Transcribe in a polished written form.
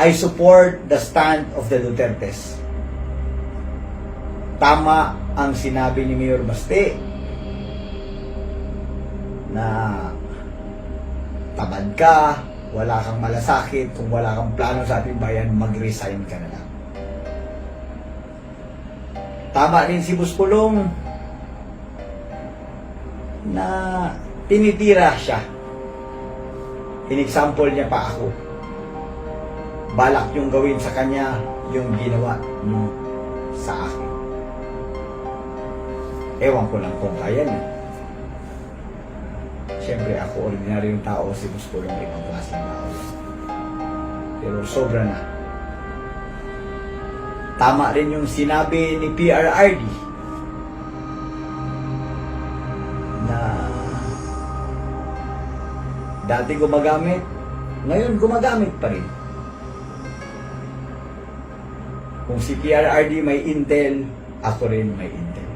I support the stand of the Dutertes. Tama ang sinabi ni Mayor Baste na tamad ka, wala kang malasakit, kung wala kang plano sa ating bayan, mag-resign ka na lang. Tama rin si Buspulong na tinitira siya. In-example niya pa ako. Balak yung gawin sa kanya yung ginawa niyo sa akin. Ewan ko lang kung kaya niya. Siyempre ako, ordinaryong tao, si Buspulong ibang klaseng tao. Pero sobra na. Tama rin yung sinabi ni PRRD na dati gumagamit, ngayon gumagamit pa rin. Kung si PRRD may intel, ako rin may intel.